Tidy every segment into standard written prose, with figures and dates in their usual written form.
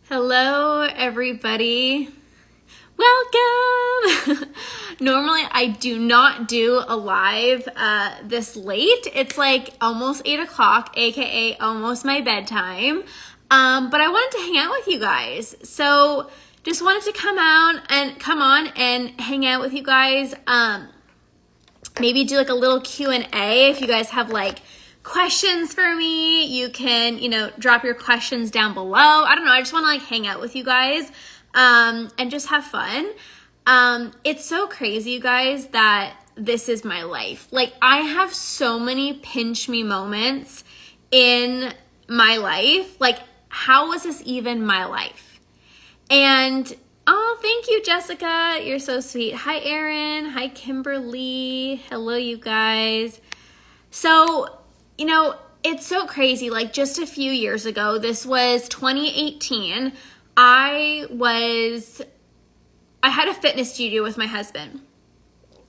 Hello, everybody. Welcome. Normally, I do not do a live this late. It's like almost 8 o'clock, aka almost my bedtime. But I wanted to hang out with you guys. So just wanted to come on and hang out with you guys. Maybe do like a little Q&A if you guys have like questions for me. You can, drop your questions down below. I don't know. I just want to like hang out with you guys and just have fun. It's so crazy, you guys, that this is my life. Like, I have so many pinch me moments in my life. Like, how was this even my life? And oh, thank you, Jessica. You're so sweet. Hi, Erin. Hi, Kimberly. Hello, you guys. So, it's so crazy. Like, just a few years ago, this was 2018, I had a fitness studio with my husband.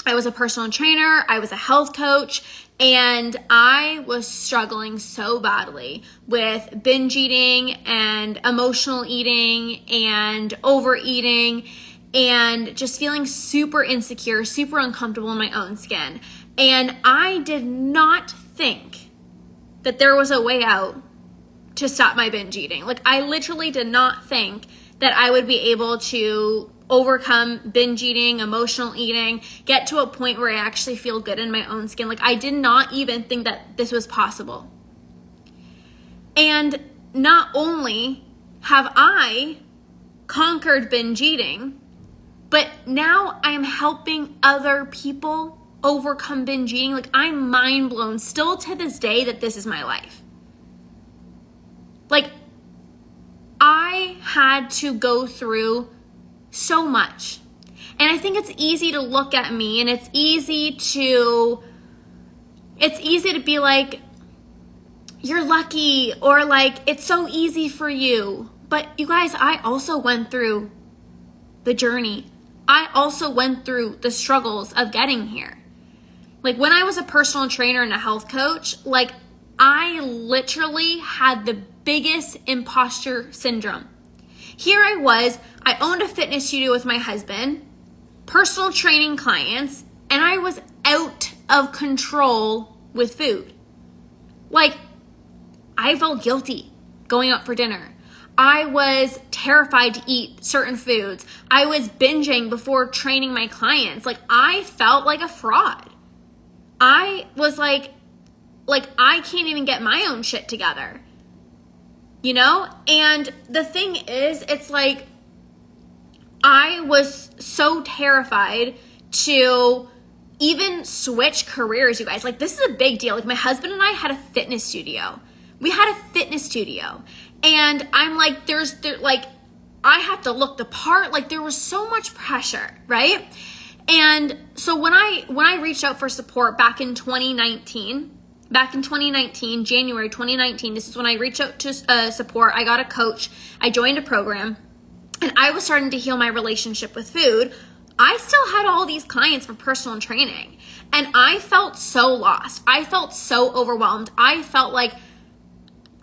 I was a personal trainer, I was a health coach, and I was struggling so badly with binge eating and emotional eating and overeating and just feeling super insecure, super uncomfortable in my own skin. And I did not think that there was a way out to stop my binge eating. Like, I literally did not think that I would be able to overcome binge eating, emotional eating, get to a point where I actually feel good in my own skin. Like, I did not even think that this was possible. And not only have I conquered binge eating, but now I am helping other people overcome binge eating. Like, I'm mind blown still to this day that this is my life. Like, I had to go through so much. And I think it's easy to look at me and it's easy to be like, you're lucky, or like, it's so easy for you. But you guys, I also went through the journey. I also went through the struggles of getting here. Like, when I was a personal trainer and a health coach, like, I literally had the biggest imposter syndrome. Here I was, I owned a fitness studio with my husband, personal training clients, and I was out of control with food. Like, I felt guilty going out for dinner. I was terrified to eat certain foods. I was binging before training my clients. Like, I felt like a fraud. I was like I can't even get my own shit together, And the thing is, it's like, I was so terrified to even switch careers, you guys. Like, this is a big deal. Like, my husband and I had a fitness studio. We had a fitness studio. And I'm like, I have to look the part. Like, there was so much pressure, right? And so when I reached out for support back in 2019, January 2019, this is when I reached out to support. I got a coach. I joined a program. And I was starting to heal my relationship with food. I still had all these clients for personal training. And I felt so lost. I felt so overwhelmed. I felt like,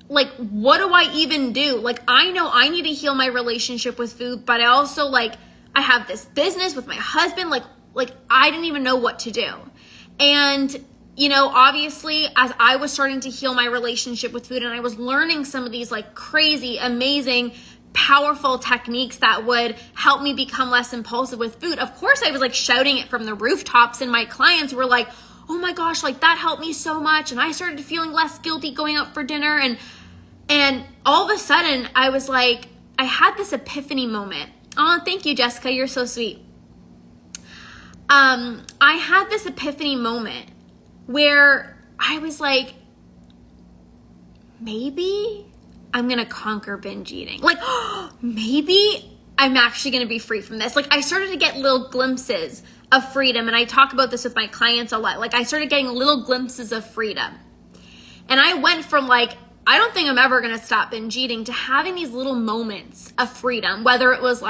what do I even do? Like, I know I need to heal my relationship with food, but I also, I have this business with my husband. Like I didn't even know what to do. And, obviously, as I was starting to heal my relationship with food and I was learning some of these crazy, amazing, powerful techniques that would help me become less impulsive with food, of course I was shouting it from the rooftops, and my clients were like, oh my gosh, that helped me so much. And I started feeling less guilty going out for dinner. And all of a sudden I was like, I had this epiphany moment. Oh, thank you, Jessica. You're so sweet. I had this epiphany moment where I was like, maybe I'm going to conquer binge eating. Maybe I'm actually going to be free from this. I started to get little glimpses of freedom. And I talk about this with my clients a lot. I started getting little glimpses of freedom. And I went from I don't think I'm ever going to stop binge eating to having these little moments of freedom, whether it was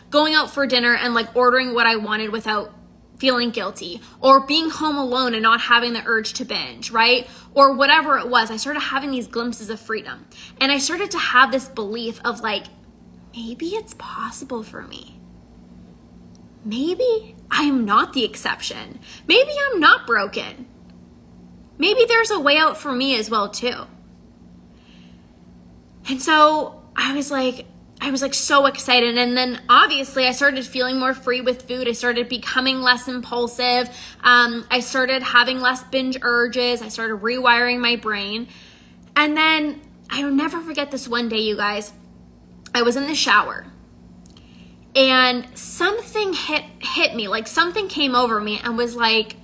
going out for dinner and ordering what I wanted without feeling guilty, or being home alone and not having the urge to binge, right? Or whatever it was. I started having these glimpses of freedom. And I started to have this belief of maybe it's possible for me. Maybe I'm not the exception. Maybe I'm not broken. Maybe there's a way out for me as well too. And so I was like so excited. And then obviously I started feeling more free with food. I started becoming less impulsive. I started having less binge urges. I started rewiring my brain. And then I'll never forget this one day, you guys. I was in the shower and something hit me, like something came over me and was like,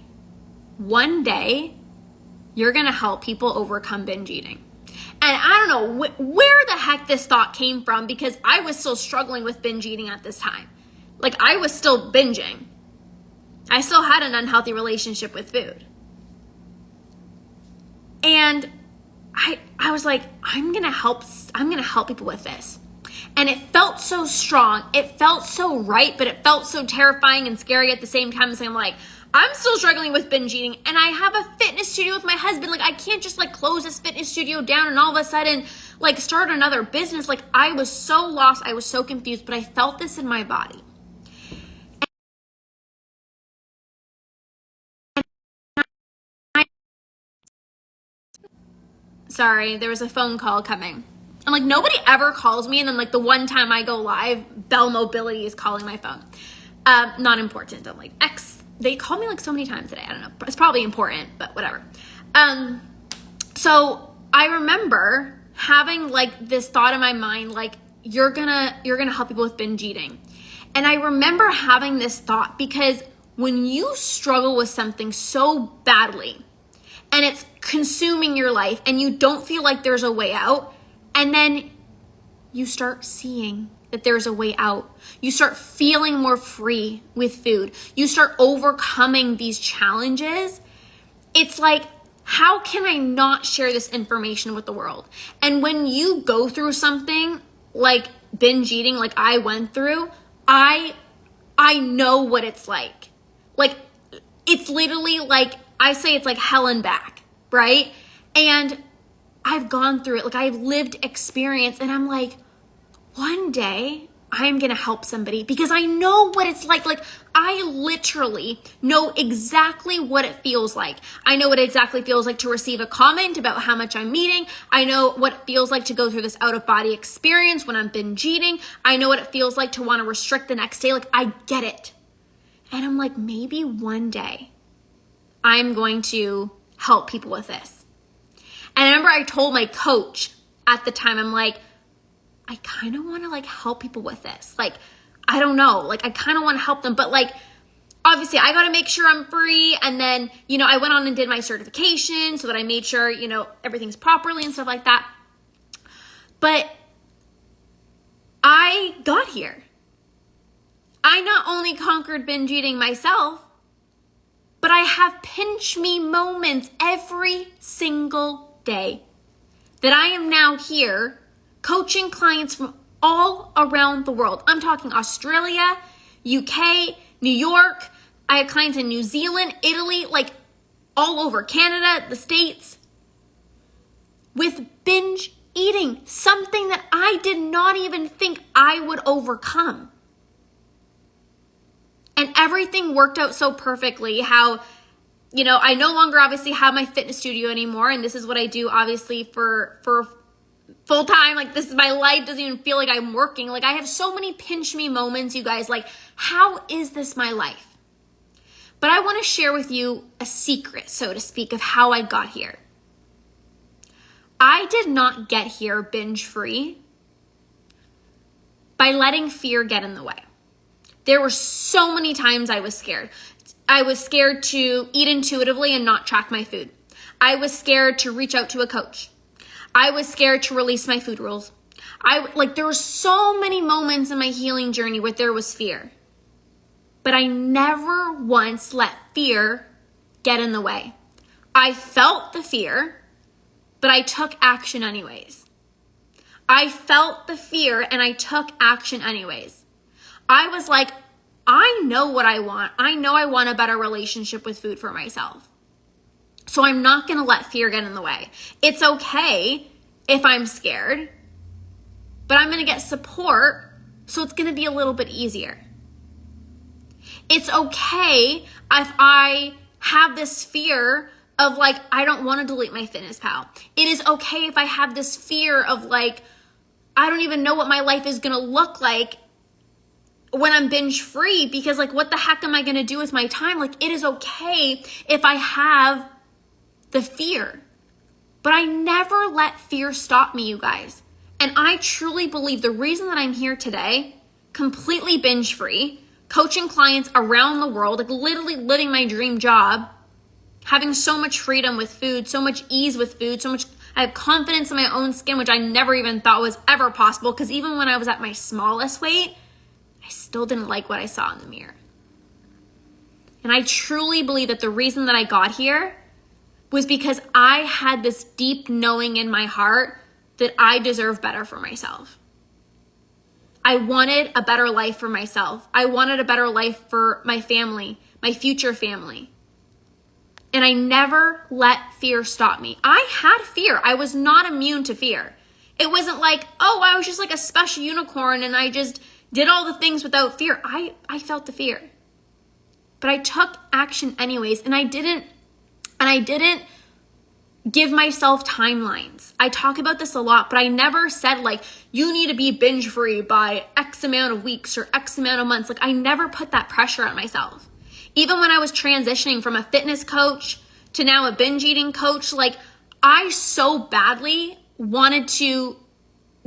one day you're going to help people overcome binge eating. And I don't know where the heck this thought came from, because I was still struggling with binge eating at this time. Like, I was still binging. I still had an unhealthy relationship with food. And I was like, I'm going to help people with this. And it felt so strong. It felt so right, but it felt so terrifying and scary at the same time. So I'm like, I'm still struggling with binge eating, and I have a fitness studio with my husband. Like, I can't just like close this fitness studio down and all of a sudden like start another business. Like, I was so lost. I was so confused, but I felt this in my body. Sorry, there was a phone call coming. And like, nobody ever calls me, and then like the one time I go live, Bell Mobility is calling my phone. Not important. I'm like, they call me like so many times today. I don't know. It's probably important, but whatever. So I remember having like this thought in my mind, like, you're gonna help people with binge eating. And I remember having this thought because when you struggle with something so badly and it's consuming your life and you don't feel like there's a way out, and then you start seeing that there's a way out. You start feeling more free with food. You start overcoming these challenges. It's like, how can I not share this information with the world? And when you go through something like binge eating, like I went through, I know what it's like. Like, it's literally like, I say it's like hell and back, right? And I've gone through it. Like, I've lived experience, and I'm like, one day I'm going to help somebody because I know what it's like. Like, I literally know exactly what it feels like. I know what it exactly feels like to receive a comment about how much I'm eating. I know what it feels like to go through this out of body experience when I'm binge eating. I know what it feels like to want to restrict the next day. Like, I get it. And I'm like, maybe one day I'm going to help people with this. And I remember I told my coach at the time, I'm like, I kind of want to like help people with this. Like, I don't know, like I kind of want to help them, but like, obviously I got to make sure I'm free. And then, I went on and did my certification so that I made sure, everything's properly and stuff like that. But I got here. I not only conquered binge eating myself, but I have pinch me moments every single day that I am now here coaching clients from all around the world. I'm talking Australia, UK, New York. I had clients in New Zealand, Italy, like all over Canada, the States, with binge eating, something that I did not even think I would overcome. And everything worked out so perfectly how, I no longer obviously have my fitness studio anymore. And this is what I do obviously for full time. Like, this is my life. Doesn't even feel like I'm working. Like, I have so many pinch me moments, you guys. Like, how is this my life? But I want to share with you a secret, so to speak, of how I got here. I did not get here binge free by letting fear get in the way. There were so many times I was scared. I was scared to eat intuitively and not track my food. I was scared to reach out to a coach. I was scared to release my food rules. There were so many moments in my healing journey where there was fear. But I never once let fear get in the way. I felt the fear, but I took action anyways. I felt the fear and I took action anyways. I was like, I know what I want. I know I want a better relationship with food for myself. So I'm not going to let fear get in the way. It's okay if I'm scared, but I'm going to get support So it's going to be a little bit easier. It's okay if I have this fear of like, I don't want to delete my Fitness Pal. It is okay if I have this fear of like, I don't even know what my life is going to look like when I'm binge free, because like, what the heck am I going to do with my time? Like, it is okay if I have the fear, but I never let fear stop me, you guys. And I truly believe the reason that I'm here today, completely binge free, coaching clients around the world, like literally living my dream job, having so much freedom with food, so much ease with food, I have confidence in my own skin, which I never even thought was ever possible, because even when I was at my smallest weight, I still didn't like what I saw in the mirror. And I truly believe that the reason that I got here was because I had this deep knowing in my heart that I deserve better for myself. I wanted a better life for myself. I wanted a better life for my family, my future family. And I never let fear stop me. I had fear. I was not immune to fear. It wasn't like, oh, I was just like a special unicorn and I just did all the things without fear. I felt the fear. But I took action anyways, and I didn't give myself timelines. I talk about this a lot, but I never said like, you need to be binge free by X amount of weeks or X amount of months. Like, I never put that pressure on myself. Even when I was transitioning from a fitness coach to now a binge eating coach, like, I so badly wanted to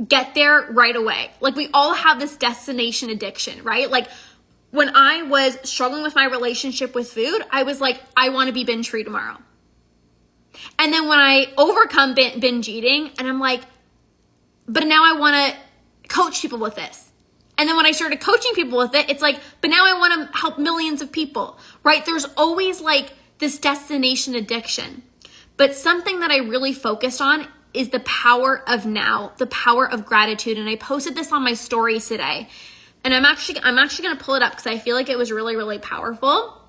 get there right away. Like, we all have this destination addiction, right? Like, when I was struggling with my relationship with food, I was like, I want to be binge free tomorrow. And then when I overcome binge eating, and I'm like, but now I want to coach people with this. And then when I started coaching people with it, it's like, but now I want to help millions of people, right? There's always like this destination addiction. But something that I really focused on is the power of now, the power of gratitude. And I posted this on my stories today. And I'm actually going to pull it up because I feel like it was really, really powerful.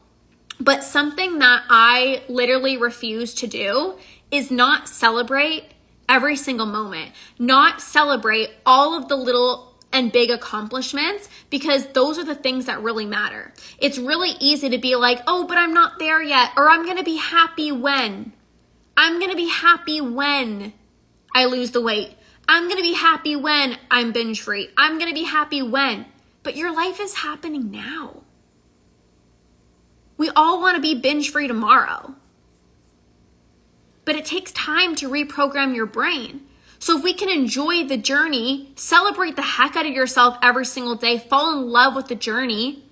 But something that I literally refuse to do is not celebrate every single moment, not celebrate all of the little and big accomplishments, because those are the things that really matter. It's really easy to be like, oh, but I'm not there yet, or I'm going to be happy when. I'm going to be happy when I lose the weight. I'm going to be happy when I'm binge free. I'm going to be happy when. But your life is happening now. We all want to be binge free tomorrow. But it takes time to reprogram your brain. So if we can enjoy the journey, celebrate the heck out of yourself every single day, fall in love with the journey.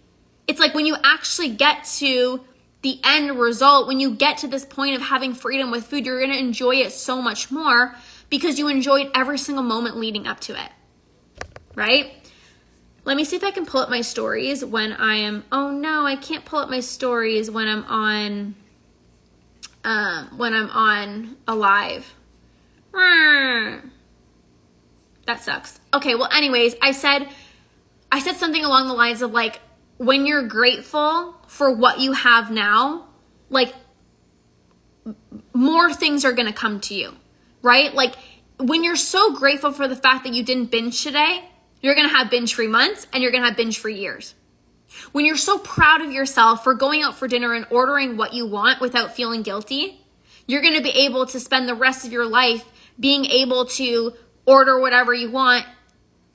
It's like when you actually get to the end result, when you get to this point of having freedom with food, you're going to enjoy it so much more because you enjoyed every single moment leading up to it, right? Let me see if I can pull up my stories when I am, oh no, I can't pull up my stories when I'm on a live. That sucks. Okay, well anyways, I said something along the lines of like, when you're grateful for what you have now, like more things are going to come to you, right? Like when you're so grateful for the fact that you didn't binge today, you're going to have binge free months and you're going to have binge free years. When you're so proud of yourself for going out for dinner and ordering what you want without feeling guilty, you're going to be able to spend the rest of your life being able to order whatever you want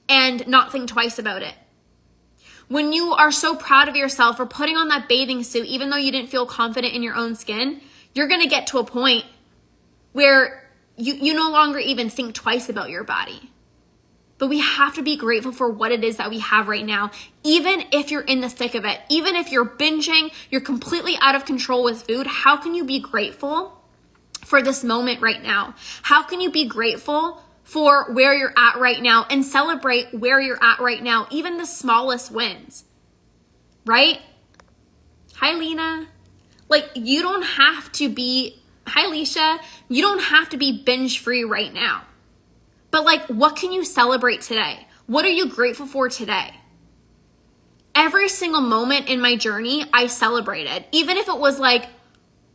and not think twice about it. When you are so proud of yourself for putting on that bathing suit, even though you didn't feel confident in your own skin, you're going to get to a point where you no longer even think twice about your body. But we have to be grateful for what it is that we have right now, even if you're in the thick of it, even if you're binging, you're completely out of control with food. How can you be grateful for this moment right now? How can you be grateful for where you're at right now and celebrate where you're at right now, even the smallest wins, right? Hi, Lena. Like, you don't have to be, hi, Leisha. You don't have to be binge free right now. But like, what can you celebrate today? What are you grateful for today? Every single moment in my journey, I celebrated. Even if it was like,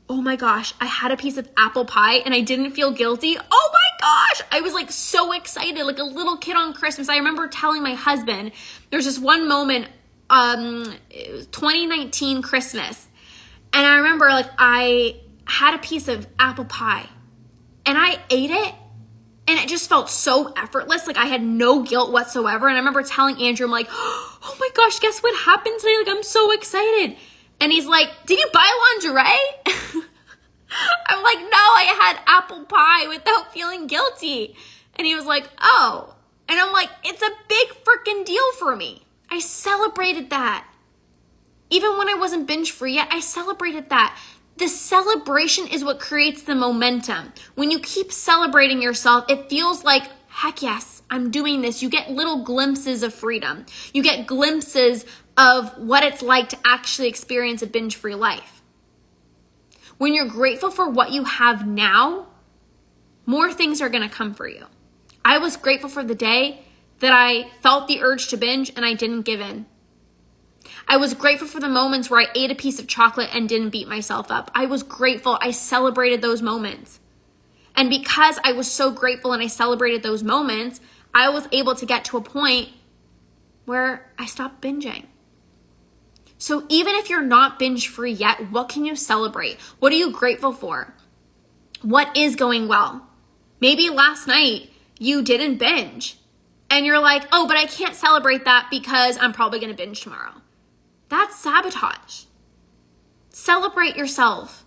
oh my gosh, I had a piece of apple pie and I didn't feel guilty. Oh my gosh. I was like so excited, like a little kid on Christmas. I remember telling my husband, there's this one moment, it was 2019 Christmas. And I remember like I had a piece of apple pie and I ate it and it just felt so effortless. Like I had no guilt whatsoever. And I remember telling Andrew, I'm like, oh my gosh, guess what happened today? Like I'm so excited. And he's like, did you buy lingerie? I'm like, no, I had apple pie without feeling guilty. And he was like, oh. And I'm like, it's a big freaking deal for me. I celebrated that. Even when I wasn't binge free yet, I celebrated that. The celebration is what creates the momentum. When you keep celebrating yourself, it feels like, heck yes, I'm doing this. You get little glimpses of freedom. You get glimpses of what it's like to actually experience a binge-free life. When you're grateful for what you have now, more things are going to come for you. I was grateful for the day that I felt the urge to binge and I didn't give in. I was grateful for the moments where I ate a piece of chocolate and didn't beat myself up. I was grateful. I celebrated those moments. And because I was so grateful and I celebrated those moments, I was able to get to a point where I stopped binging. So even if you're not binge free yet, what can you celebrate? What are you grateful for? What is going well? Maybe last night you didn't binge and you're like, oh, but I can't celebrate that because I'm probably going to binge tomorrow. That's sabotage. Celebrate yourself.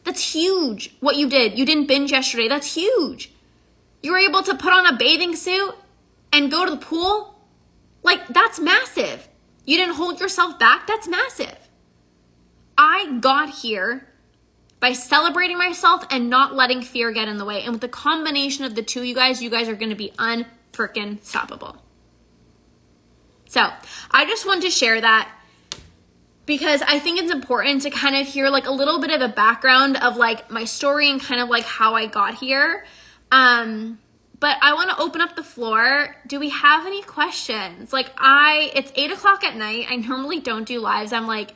That's huge what you did. You didn't binge yesterday. That's huge. You were able to put on a bathing suit and go to the pool. Like, that's massive. You didn't hold yourself back. That's massive. I got here by celebrating myself and not letting fear get in the way. And with the combination of the two, you guys are going to be unfreaking stoppable. So I just want to share that because I think it's important to kind of hear like a little bit of a background of like my story and kind of like how I got here. But I want to open up the floor. Do we have any questions? Like it's 8:00 at night. I normally don't do lives. I'm like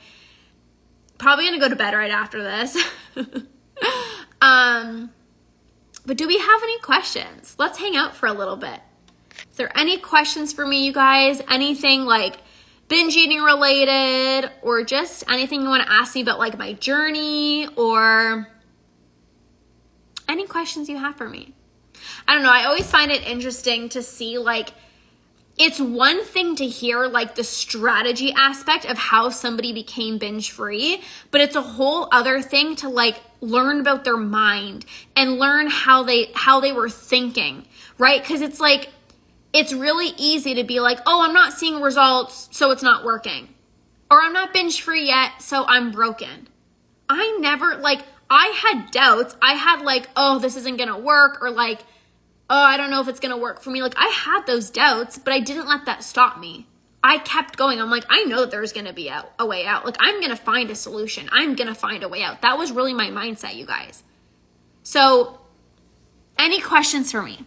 probably going to go to bed right after this. But do we have any questions? Let's hang out for a little bit. Is there any questions for me, you guys? Anything like binge eating related or just anything you want to ask me about like my journey or any questions you have for me? I don't know. I always find it interesting to see like, it's one thing to hear like the strategy aspect of how somebody became binge free, but it's a whole other thing to like learn about their mind and learn how they were thinking, right? Because it's like, it's really easy to be like, oh, I'm not seeing results, so it's not working. Or I'm not binge free yet, so I'm broken. I had doubts. I had like, oh, this isn't going to work, or like, oh, I don't know if it's going to work for me. Like I had those doubts, but I didn't let that stop me. I kept going. I'm like, I know there's going to be a way out. Like I'm going to find a solution. I'm going to find a way out. That was really my mindset, you guys. So any questions for me?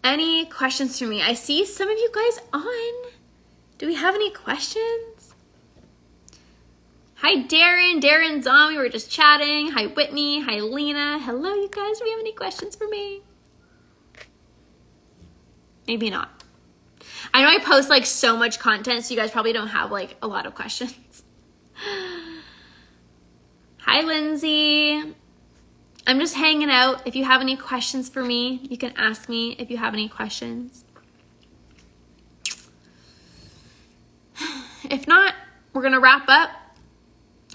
Any questions for me? I see some of you guys on. Do we have any questions? Hi, Darren Zombie, we were just chatting. Hi, Whitney. Hi, Lena. Hello, you guys. Do we have any questions for me? Maybe not. I know I post like so much content, so you guys probably don't have like a lot of questions. Hi, Lindsay. I'm just hanging out. If you have any questions for me, you can ask me if you have any questions. If not, we're going to wrap up.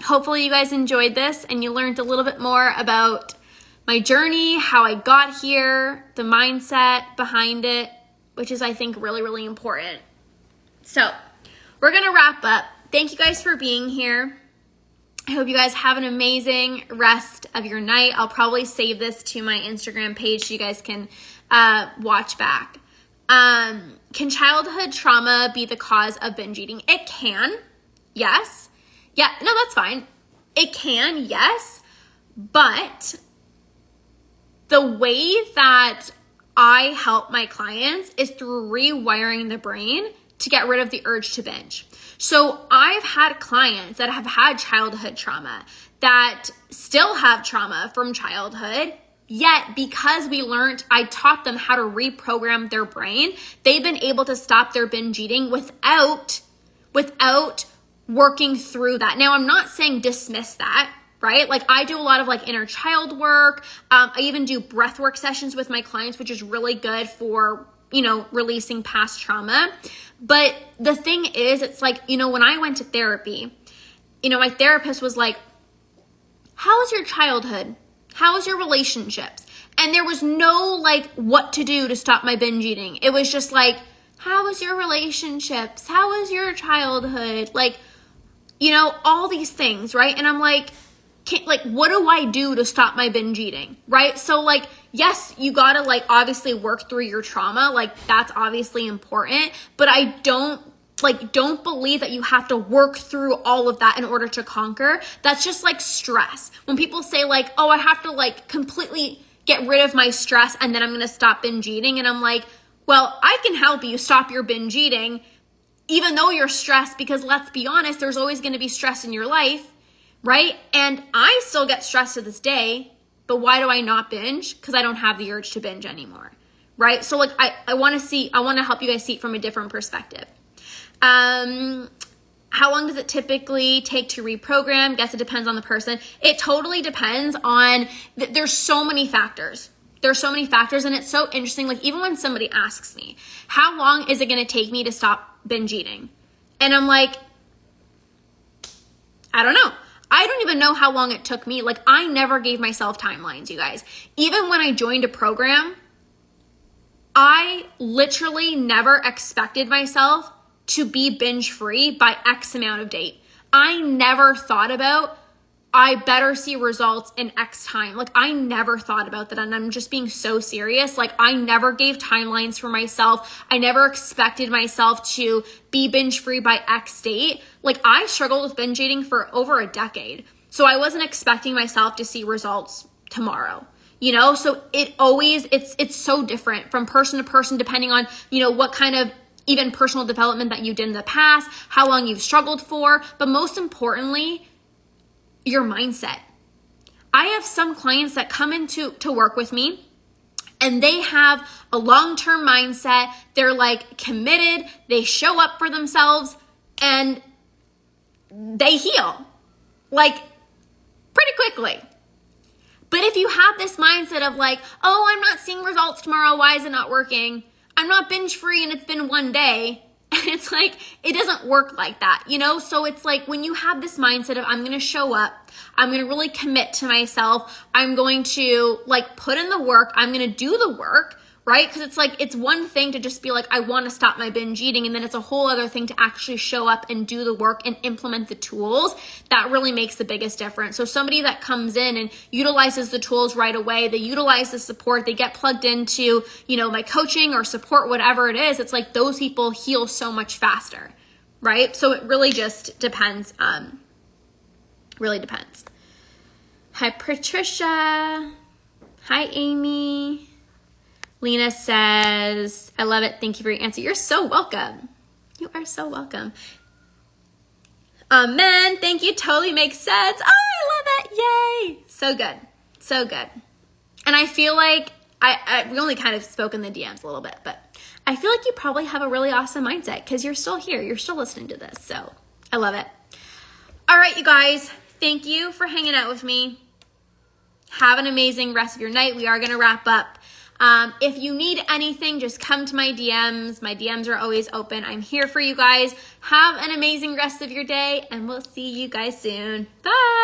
Hopefully you guys enjoyed this and you learned a little bit more about my journey, how I got here, the mindset behind it, which is, I think, really, really important. So we're going to wrap up. Thank you guys for being here. I hope you guys have an amazing rest of your night. I'll probably save this to my Instagram page so you guys can watch back. Can childhood trauma be the cause of binge eating? It can. Yes. Yeah, no, that's fine. It can, yes. But the way that I help my clients is through rewiring the brain to get rid of the urge to binge. So I've had clients that have had childhood trauma, that still have trauma from childhood, Yet, because I taught them how to reprogram their brain, they've been able to stop their binge eating without working through that. Now, I'm not saying dismiss that, right? Like, I do a lot of like inner child work. I even do breath work sessions with my clients, which is really good for, releasing past trauma. But the thing is, it's like, when I went to therapy, my therapist was like, how was your childhood? How was your relationships? And there was no like what to do to stop my binge eating. It was just like, how was your relationships? How was your childhood? Like, all these things, right? And I'm like, what do I do to stop my binge eating, right? So like, yes, you gotta like obviously work through your trauma. Like, that's obviously important, but I don't believe that you have to work through all of that in order to conquer. That's just like stress. When people say like, oh, I have to like completely get rid of my stress and then I'm going to stop binge eating. And I'm like, well, I can help you stop your binge eating even though you're stressed, because let's be honest, there's always going to be stress in your life, right? And I still get stressed to this day, but why do I not binge? Because I don't have the urge to binge anymore, right? So like, I want to help you guys see it from a different perspective. How long does it typically take to reprogram? Guess it depends on the person. It totally depends on, there's so many factors. There's so many factors, and it's so interesting. Like, even when somebody asks me, how long is it going to take me to stop binge eating? And I'm like, I don't know. I don't even know how long it took me. Like, I never gave myself timelines, you guys. Even when I joined a program, I literally never expected myself to be binge free by X amount of date. I never thought about, I better see results in X time. Like, I never thought about that. And I'm just being so serious. Like, I never gave timelines for myself. I never expected myself to be binge free by X date. Like, I struggled with binge eating for over a decade. So I wasn't expecting myself to see results tomorrow. So it's so different from person to person, depending on, what kind of even personal development that you did in the past, how long you've struggled for, but most importantly, your mindset. I have some clients that come into work with me and they have a long-term mindset. They're like committed, they show up for themselves, and they heal like pretty quickly. But if you have this mindset of like, oh, I'm not seeing results tomorrow, why is it not working? I'm not binge free and it's been one day. It's like, it doesn't work like that, So it's like, when you have this mindset of, I'm going to show up, I'm going to really commit to myself, I'm going to like put in the work, I'm going to do the work, right? Because it's like, it's one thing to just be like, I want to stop my binge eating. And then it's a whole other thing to actually show up and do the work and implement the tools. That really makes the biggest difference. So somebody that comes in and utilizes the tools right away, they utilize the support, they get plugged into, my coaching or support, whatever it is, it's like those people heal so much faster, right? So it really just depends. Really depends. Hi, Patricia. Hi, Amy. Lena says, I love it. Thank you for your answer. You're so welcome. You are so welcome. Amen. Thank you. Totally makes sense. Oh, I love it. Yay. So good. So good. And I feel like we only kind of spoke in the DMs a little bit, but I feel like you probably have a really awesome mindset because you're still here. You're still listening to this. So I love it. All right, you guys. Thank you for hanging out with me. Have an amazing rest of your night. We are going to wrap up. If you need anything, just come to my DMs. My DMs are always open. I'm here for you guys. Have an amazing rest of your day, and we'll see you guys soon. Bye.